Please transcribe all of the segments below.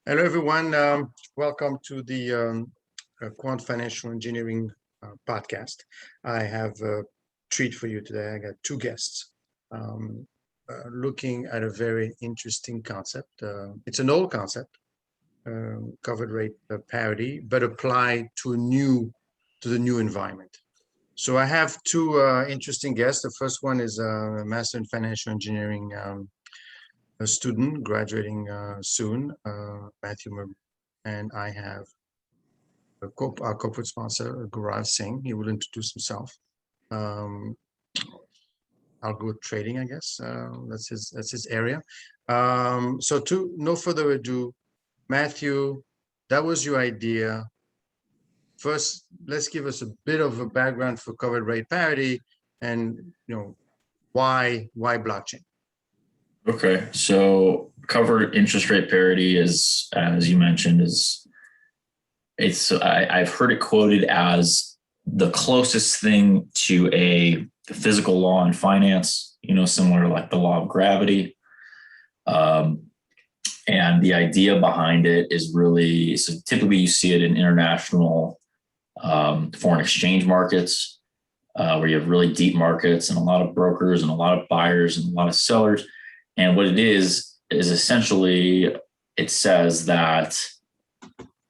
Hello, everyone. Welcome to the Quant Financial Engineering podcast. I have a treat for you today. I got two guests looking at a very interesting concept. It's an old concept, covered rate parity, but applied to the new environment. So I have two interesting guests. The first one is a master in financial engineering a student graduating soon, Matthew, and I have our corporate sponsor, Gaurav Singh. He will introduce himself. Um, Algo trading, I guess. That's his area. So to no further ado, Matthew, that was your idea. First, let's give us a bit of a background for covered rate parity, and why blockchain. Okay, so covered interest rate parity is, as you mentioned, I've heard it quoted as the closest thing to a physical law in finance, similar to like the law of gravity. And the idea behind it is really, so typically you see it in international foreign exchange markets, where you have really deep markets and a lot of brokers and a lot of buyers and a lot of sellers. And what it is essentially, it says that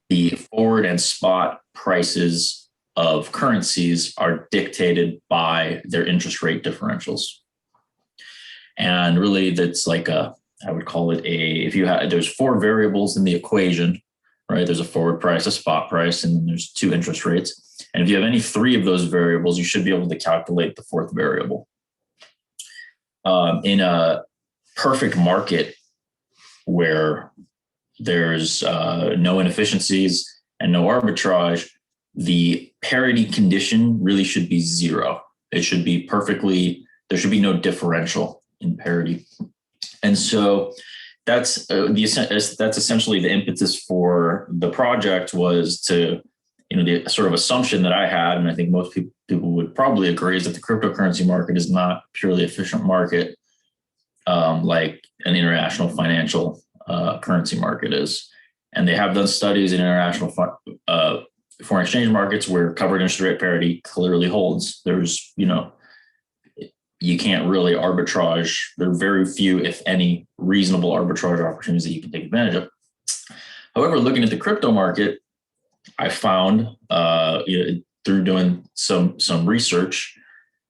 the forward and spot prices of currencies are dictated by their interest rate differentials. And really that's like I would call it there's four variables in the equation, right? There's a forward price, a spot price, and then there's two interest rates. And if you have any three of those variables, you should be able to calculate the fourth variable. In a perfect market where there's no inefficiencies and no arbitrage, the parity condition really should be zero. It should be there should be no differential in parity. And so that's essentially the impetus for the project was to, the sort of assumption that I had, and I think most people would probably agree, is that the cryptocurrency market is not a purely efficient market like an international financial currency market is. And they have done studies in international foreign exchange markets where covered interest rate parity clearly holds. There's, you can't really arbitrage. There are very few, if any, reasonable arbitrage opportunities that you can take advantage of. However, looking at the crypto market, I found through doing some research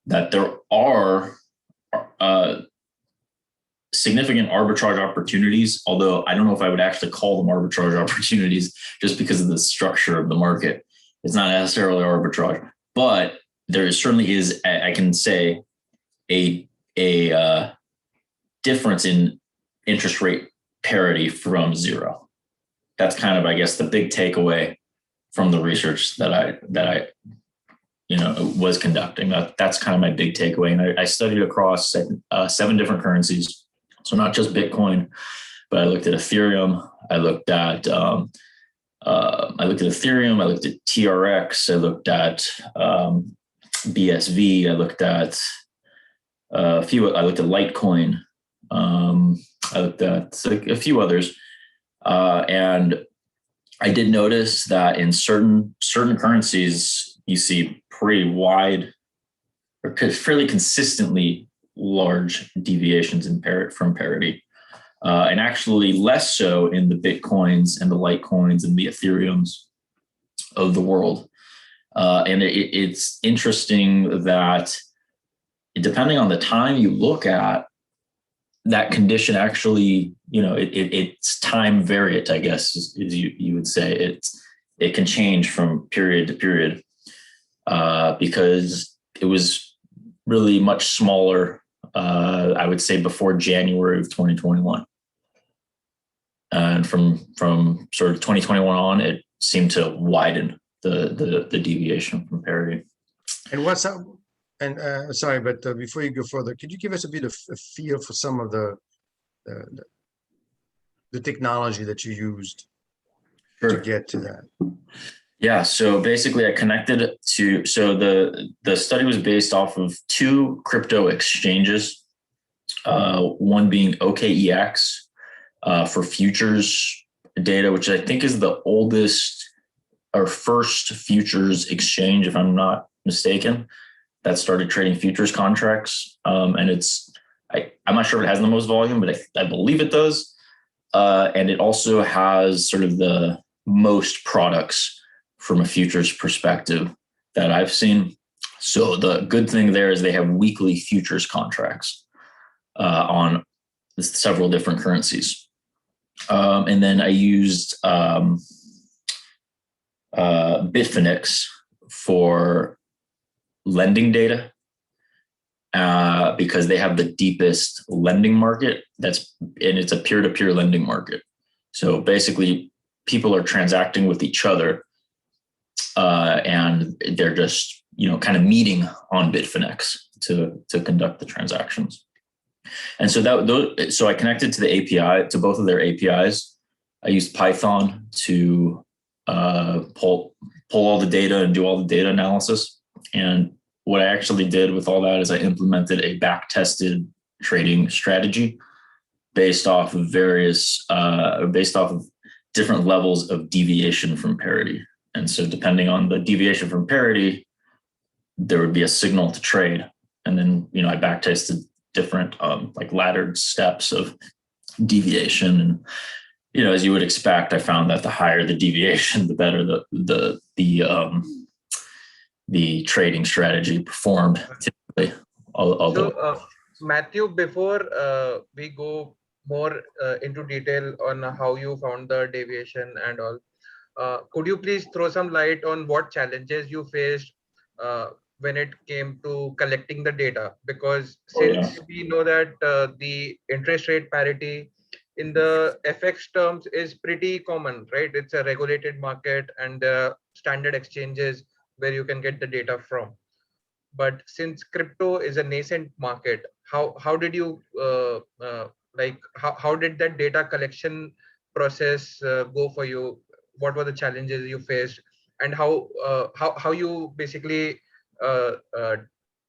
that there are significant arbitrage opportunities, although I don't know if I would actually call them arbitrage opportunities just because of the structure of the market. It's not necessarily arbitrage, but there certainly is, I can say, a difference in interest rate parity from zero. That's kind of, I guess, the big takeaway from the research that I was conducting. That's kind of my big takeaway. And I studied across 7 different currencies. So not just Bitcoin, but I looked at Ethereum. I looked at Ethereum. I looked at TRX. I looked at BSV. I looked at I looked at Litecoin. I looked at a few others, and I did notice that in certain currencies you see pretty wide or fairly consistently large deviations from parity, and actually less so in the Bitcoins and the Litecoins and the Ethereums of the world. And it's interesting that depending on the time you look at, that condition actually, it's time variant, I guess, as you would say. It can change from period to period because it was really much smaller, I would say, before January of 2021. And from sort of 2021 on, it seemed to widen the deviation from parity. And what's up? And sorry, but before you go further, could you give us a bit of a feel for some of the technology that you used to get to that? Yeah, so basically I connected to, so the study was based off of 2 crypto exchanges, one being OKEX for futures data, which I think is the oldest or first futures exchange, if I'm not mistaken, that started trading futures contracts. And I'm not sure if it has the most volume, but I believe it does. And it also has sort of the most products from a futures perspective that I've seen. So the good thing there is they have weekly futures contracts on several different currencies. And then I used Bitfinex for lending data because they have the deepest lending market. And it's a peer-to-peer lending market. So basically, people are transacting with each other, and they're just kind of meeting on Bitfinex to conduct the transactions. And so so I connected to the API, to both of their APIs. I used Python to pull all the data and do all the data analysis. And what I actually did with all that is I implemented a back-tested trading strategy based off of different levels of deviation from parity. And so depending on the deviation from parity, there would be a signal to trade. And then, I back-tested different like laddered steps of deviation. And, as you would expect, I found that the higher the deviation, the better the trading strategy performed typically. Matthew, before we go more into detail on how you found the deviation and all, could you please throw some light on what challenges you faced when it came to collecting the data? Because since we know that the interest rate parity in the FX terms is pretty common, right? It's a regulated market and standard exchanges where you can get the data from. But since crypto is a nascent market, how did you how did that data collection process go for you? What were the challenges you faced, and how you basically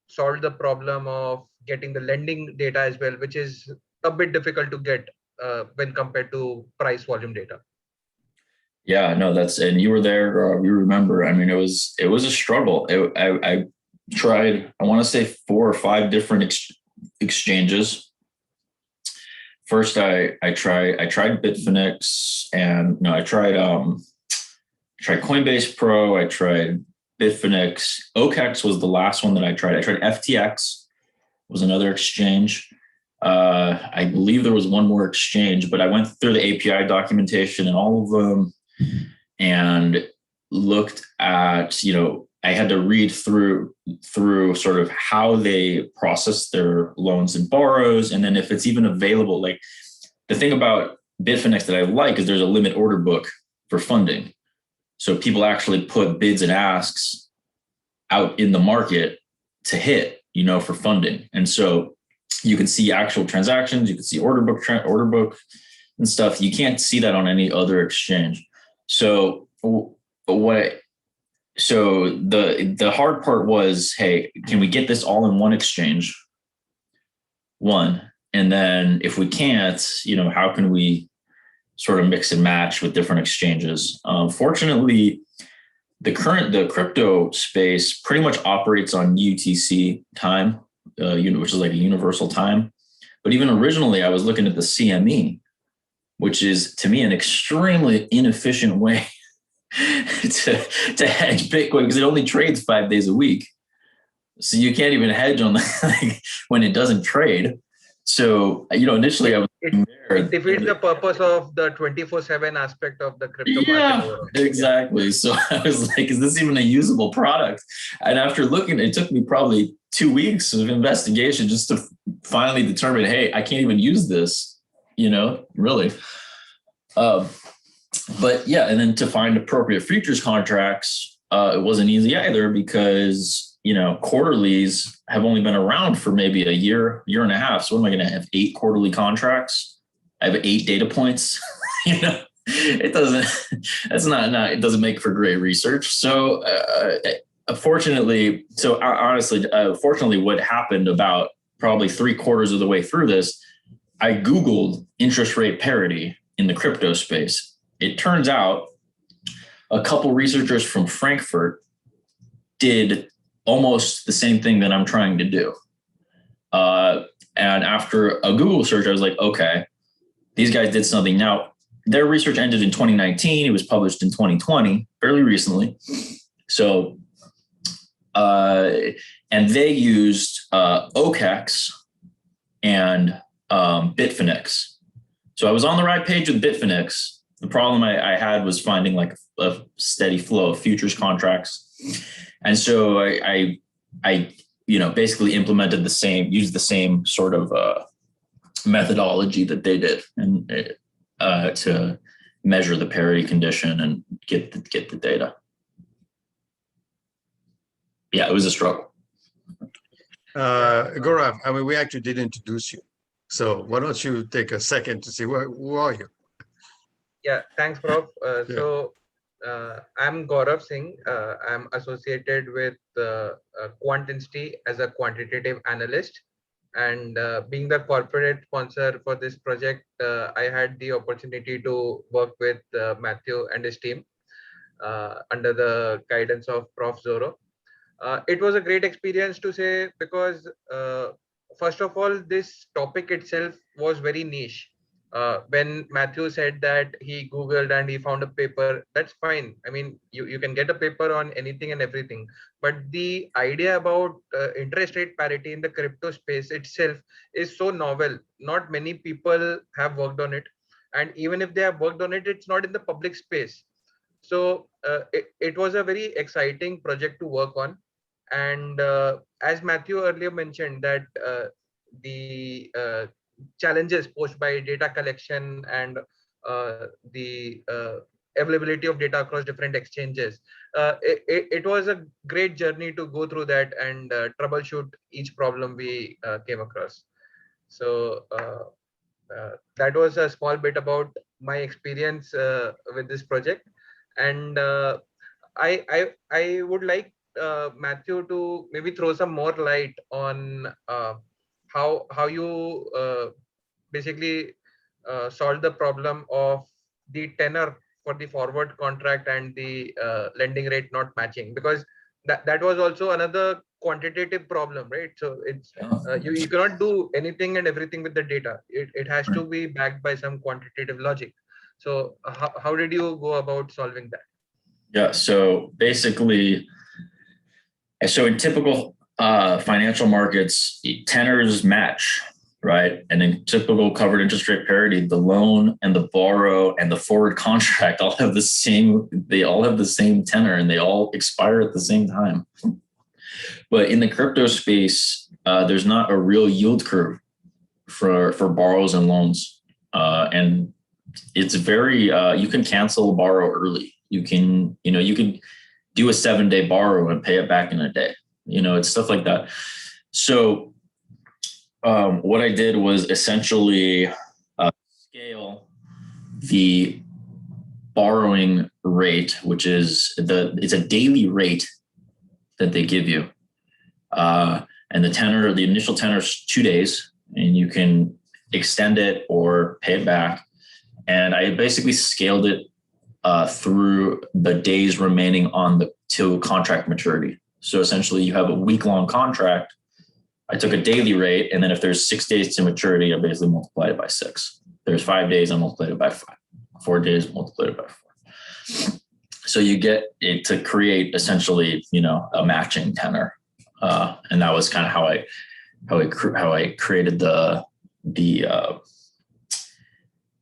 solved the problem of getting the lending data as well, which is a bit difficult to get when compared to price volume data? Yeah, no, and you were there. You remember? I mean, it was a struggle. I tried, I want to say 4 or 5 different exchanges. First, I tried Bitfinex, and no, I tried Coinbase Pro. I tried Bitfinex. OKEx was the last one that I tried. I tried FTX, was another exchange. I believe there was one more exchange, but I went through the API documentation and all of them and looked at, I had to read through sort of how they process their loans and borrows. And then if it's even available, like the thing about Bitfinex that I like is there's a limit order book for funding. So people actually put bids and asks out in the market to hit, for funding. And so you can see actual transactions, you can see order book and stuff. You can't see that on any other exchange. So the hard part was, hey, can we get this all in one exchange? One. And then if we can't, how can we sort of mix and match with different exchanges? Fortunately, the crypto space pretty much operates on UTC time, which is like a universal time. But even originally, I was looking at the CME, which is to me an extremely inefficient way to hedge Bitcoin because it only trades 5 days a week. So you can't even hedge on when it doesn't trade. So, initially I was it defeats the purpose of the 24/7 aspect of the crypto market. Exactly. So I was like, is this even a usable product? And after looking, it took me probably 2 weeks of investigation just to finally determine, hey, I can't even use this, really. But yeah, and then to find appropriate futures contracts, it wasn't easy either because, quarterlies have only been around for maybe a year and a half. So what am I going to have 8 quarterly contracts? I have 8 data points. It doesn't make for great research. So fortunately, what happened about probably 3/4 of the way through this, I Googled interest rate parity in the crypto space. it turns out a couple researchers from Frankfurt did almost the same thing that I'm trying to do. And after a Google search, I was like, okay, these guys did something. Now, their research ended in 2019. It was published in 2020, fairly recently. So, and they used OKEx and Bitfinex. So I was on the right page with Bitfinex. The problem I had was finding like a steady flow of futures contracts. And so I basically implemented used the same sort of methodology that they did, and to measure the parity condition and get the data. Yeah, it was a struggle. Gaurav, I mean, we actually did introduce you. So why don't you take a second to see who are you? Yeah, thanks, Prof. So I'm Gaurav Singh. I'm associated with Quantensity as a quantitative analyst. And being the corporate sponsor for this project, I had the opportunity to work with Matthew and his team under the guidance of Prof. Zoro. It was a great experience to say, because first of all, this topic itself was very niche. When Matthew said that he Googled and he found a paper, that's fine. I mean, you can get a paper on anything and everything. But the idea about interest rate parity in the crypto space itself is so novel. Not many people have worked on it. And even if they have worked on it, it's not in the public space. So it was a very exciting project to work on. And as Matthew earlier mentioned, that the challenges posed by data collection and the availability of data across different exchanges, it was a great journey to go through that and troubleshoot each problem we came across. So that was a small bit about my experience with this project. And I would like Matthew to maybe throw some more light on how you basically solve the problem of the tenor for the forward contract and the lending rate not matching, because that was also another quantitative problem, right? So it's you cannot do anything and everything with the data. It has to be backed by some quantitative logic. So how did you go about solving that? Yeah, so basically, so in typical financial markets, tenors match, right? And in typical covered interest rate parity, the loan and the borrow and the forward contract all have the same, they all have the same tenor and they all expire at the same time. But in the crypto space, there's not a real yield curve for borrows and loans. And it's very, you can cancel a borrow early. You can do a 7-day borrow and pay it back in a day. It's stuff like that. So what I did was essentially scale the borrowing rate, which is it's a daily rate that they give you. And the initial tenor is 2 days, and you can extend it or pay it back. And I basically scaled it through the days remaining till contract maturity. So essentially you have a week-long contract. I took a daily rate, and then if there's 6 days to maturity, I basically multiplied it by 6. There's 5 days, I multiplied it by 5. 4 days, multiplied it by 4. So you get it to create essentially, a matching tenor. And that was kind of how I created the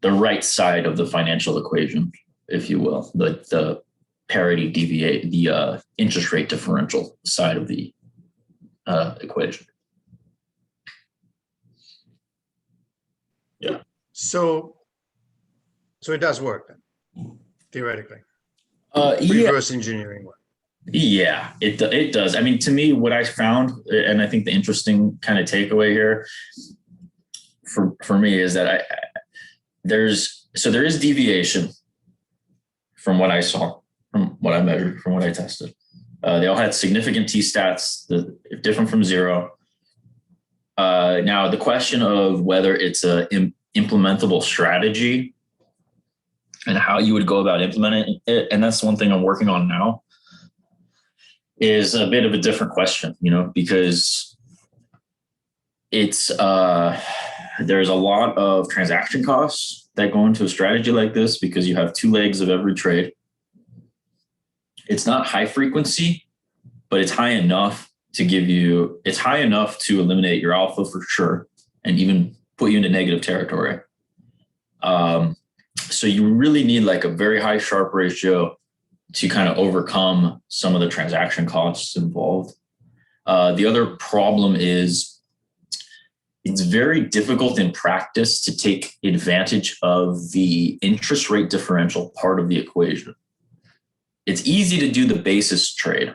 right side of the financial equation, if you will, the parity the interest rate differential side of the equation. Yeah. So it does work then, theoretically. Reverse engineering work. Yeah, it does. I mean, to me, what I found, and I think the interesting kind of takeaway here for me is that there is deviation from what I saw, from what I measured, from what I tested. They all had significant T-stats, different from zero. Now, the question of whether it's a implementable strategy and how you would go about implementing it. And that's one thing I'm working on now, is a bit of a different question, because it's there's a lot of transaction costs that go into a strategy like this, because you have two legs of every trade. It's not high frequency, but it's high enough to eliminate your alpha for sure, and even put you into negative territory. So you really need like a very high Sharpe ratio to kind of overcome some of the transaction costs involved. The other problem is it's very difficult in practice to take advantage of the interest rate differential part of the equation. It's easy to do the basis trade,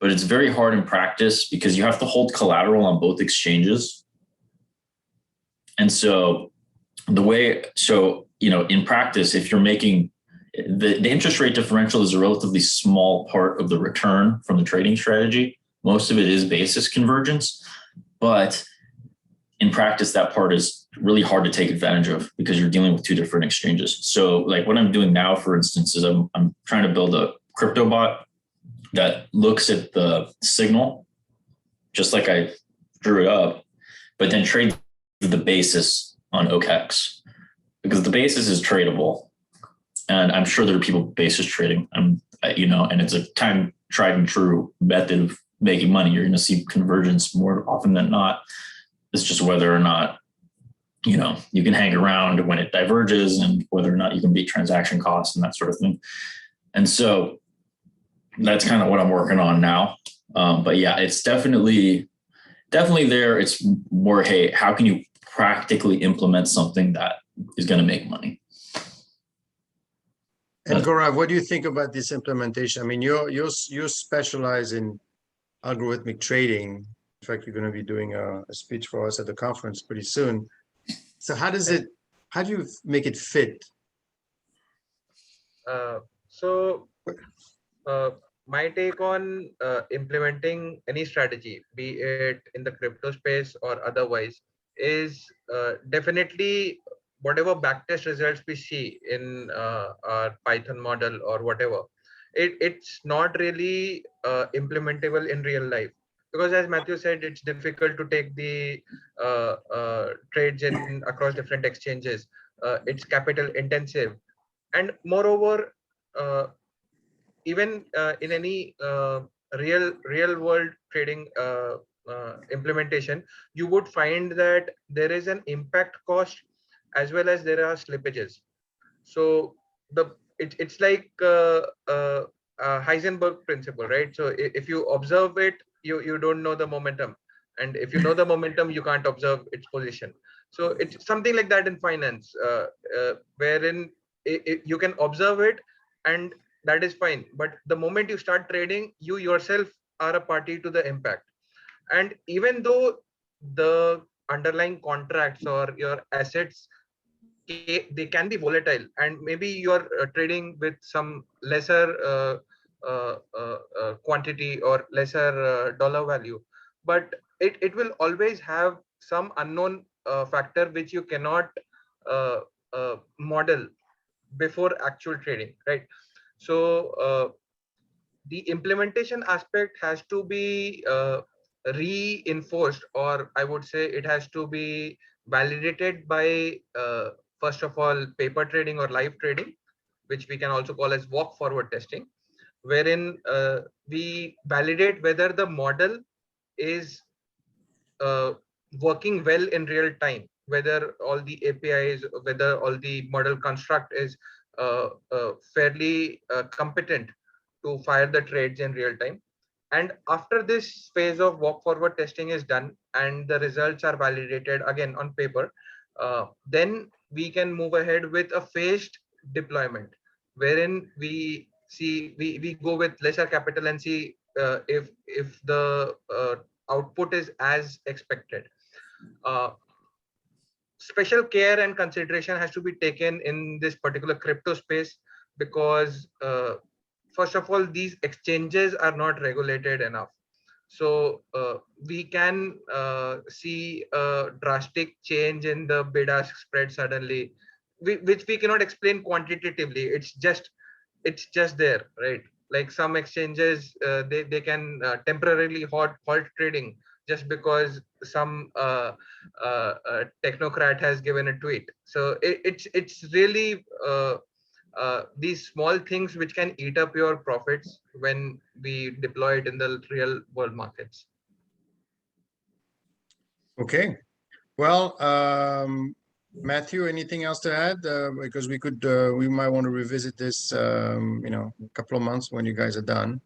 but it's very hard in practice because you have to hold collateral on both exchanges. And so in practice, if you're making the interest rate differential is a relatively small part of the return from the trading strategy. Most of it is basis convergence, but in practice, that part is really hard to take advantage of because you're dealing with two different exchanges. So like what I'm doing now, for instance, is I'm trying to build a crypto bot that looks at the signal, just like I drew it up, but then trades the basis on OKEx, because the basis is tradable. And I'm sure there are people basis trading, and it's a time tried and true method of making money. You're going to see convergence more often than not. It's just whether or not, you can hang around when it diverges, and whether or not you can beat transaction costs and that sort of thing. And so that's kind of what I'm working on now. But yeah, it's definitely there. It's more, hey, how can you practically implement something that is going to make money? And Gaurav, what do you think about this implementation? I mean, you specialize in algorithmic trading. In fact, you're going to be doing a speech for us at the conference pretty soon. So how do you make it fit? My take on implementing any strategy, be it in the crypto space or otherwise, is definitely whatever backtest results we see in our Python model or whatever, it's not really implementable in real life. Because as Matthew said, it's difficult to take the trades in across different exchanges. It's capital intensive. And moreover, even in any real world trading implementation, you would find that there is an impact cost as well as there are slippages. So it's like Heisenberg principle, right? So if you observe it, you don't know the momentum, and if you know the momentum, you can't observe its position. So it's something like that in finance, wherein you can observe it, and that is fine. But the moment you start trading, you yourself are a party to the impact. And even though the underlying contracts or your assets, they can be volatile, and maybe you're trading with some lesser quantity or lesser dollar value, but it will always have some unknown factor which you cannot model before actual trading, right? So the implementation aspect has to be reinforced, or I would say it has to be validated by first of all paper trading or live trading, which we can also call as walk forward testing, wherein we validate whether the model is working well in real time, whether all the APIs, whether all the model construct is fairly competent to fire the trades in real time. And after this phase of walk forward testing is done and the results are validated again on paper, then we can move ahead with a phased deployment, wherein we go with lesser capital and see if the output is as expected. Special care and consideration has to be taken in this particular crypto space, because first of all, these exchanges are not regulated enough. So we can see a drastic change in the bid ask spread suddenly, which we cannot explain quantitatively. It's just there, right? Like some exchanges, they can temporarily halt trading just because some technocrat has given a tweet. So it's really these small things which can eat up your profits when we deploy it in the real world markets. Okay. Well, Matthew, anything else to add? Because we might want to revisit this, a couple of months when you guys are done.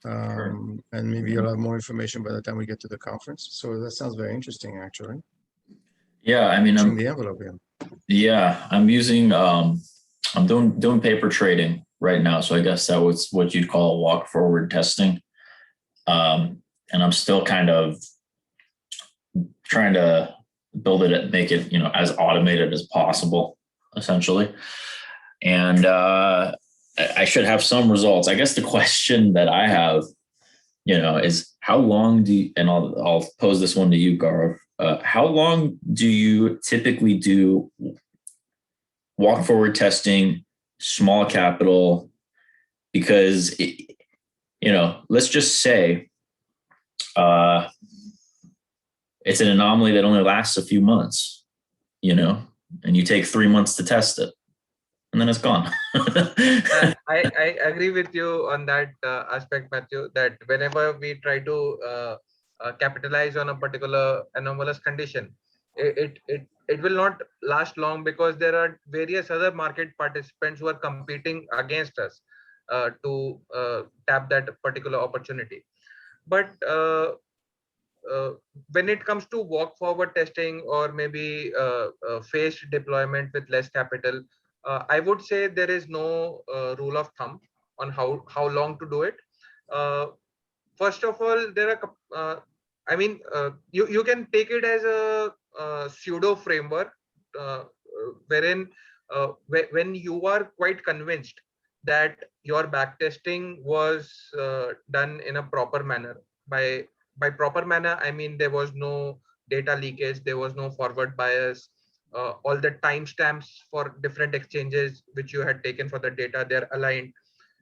And maybe you'll have more information by the time we get to the conference. So that sounds very interesting, actually. Yeah, I mean, Pushing the envelope here. Yeah, I'm using I'm doing paper trading right now, so I guess that was what you'd call walk forward testing. And I'm still kind of trying to build it, make it, as automated as possible, essentially. And I should have some results. I guess the question that I have, is how long do you, and I'll pose this one to you, Gaurav. How long do you typically do walk forward testing, small capital? Because, let's just say it's an anomaly that only lasts a few months, and you take 3 months to test it, and then it's gone. I agree with you on that aspect, Matthew, that whenever we try to capitalize on a particular anomalous condition, it will not last long, because there are various other market participants who are competing against us to tap that particular opportunity. But when it comes to walk forward testing, or maybe phased deployment with less capital, I would say there is no rule of thumb on how long to do it. First of all, there are you can take it as a pseudo framework, wherein when you are quite convinced that your backtesting was done in a proper manner. By proper manner, I mean there was no data leakage, there was no forward bias, all the timestamps for different exchanges which you had taken for the data, they're aligned.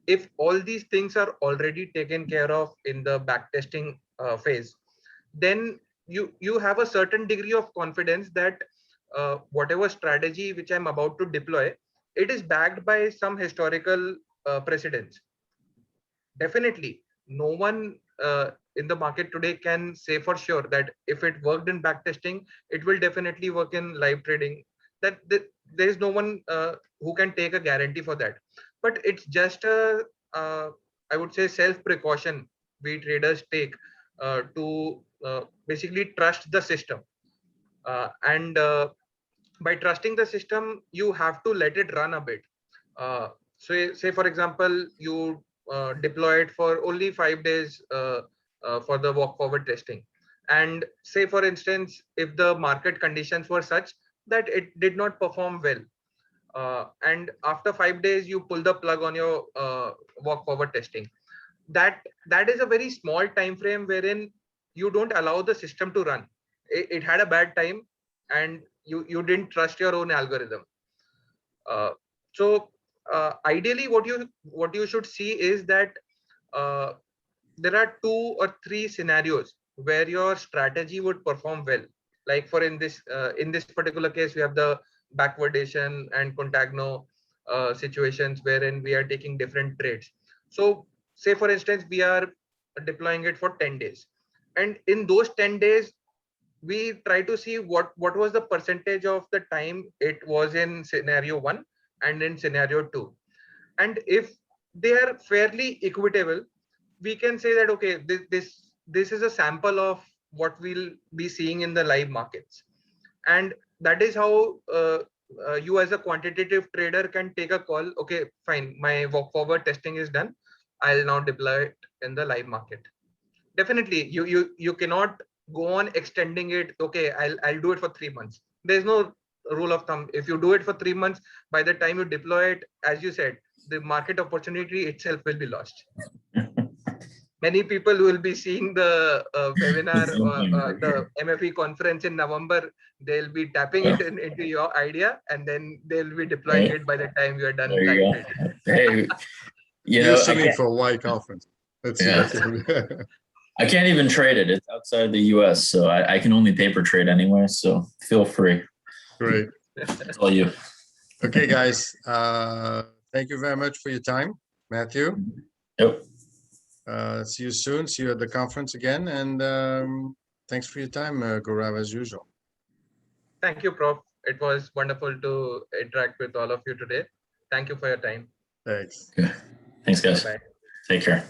If all these things are already taken care of in the backtesting phase, then you have a certain degree of confidence that whatever strategy which I'm about to deploy, it is backed by some historical precedents. Definitely, no one in the market today can say for sure that if it worked in backtesting, it will definitely work in live trading. There is no one who can take a guarantee for that. But it's just a, I would say, self precaution we traders take to basically trust the system. And by trusting the system, you have to let it run a bit. So say for example, you deploy it for only 5 days for the walk forward testing, and say for instance, if the market conditions were such that it did not perform well, and after 5 days you pull the plug on your walk forward testing, that is a very small time frame wherein you don't allow the system to run. It had a bad time, and you didn't trust your own algorithm. So ideally, what you should see is that uh, there are 2 or 3 scenarios where your strategy would perform well. Like for in this particular case, we have the backwardation and contagno situations wherein we are taking different trades. So say for instance, we are deploying it for 10 days, and in those 10 days we try to see what was the percentage of the time it was in scenario 1 and in scenario 2. And if they are fairly equitable, we can say that okay, this is a sample of what we'll be seeing in the live markets. And that is how you as a quantitative trader can take a call. Okay, fine, my walk forward testing is done, I'll now deploy it in the live market. Definitely, you cannot go on extending it. Okay, I'll do it for 3 months. There's no rule of thumb. If you do it for 3 months, by the time you deploy it, as you said, the market opportunity itself will be lost. many people will be seeing the webinar The Zoom or link. the MFE conference in November. They'll be tapping it into your idea, and then they'll be deploying Right. it by the time you are done There you go. live trading. Hey, You're I assuming can't, for a Y conference. Let's see. yeah. I can't even trade it. It's outside the US, so I can only paper trade anyway. So feel free. Great. It's all you. Okay, guys. Thank you very much for your time, Matthew. Yep. See you soon. See you at the conference again. And thanks for your time, Gaurav, as usual. Thank you, Prof. It was wonderful to interact with all of you today. Thank you for your time. Thanks. Okay. Thanks, guys. Bye-bye. Take care.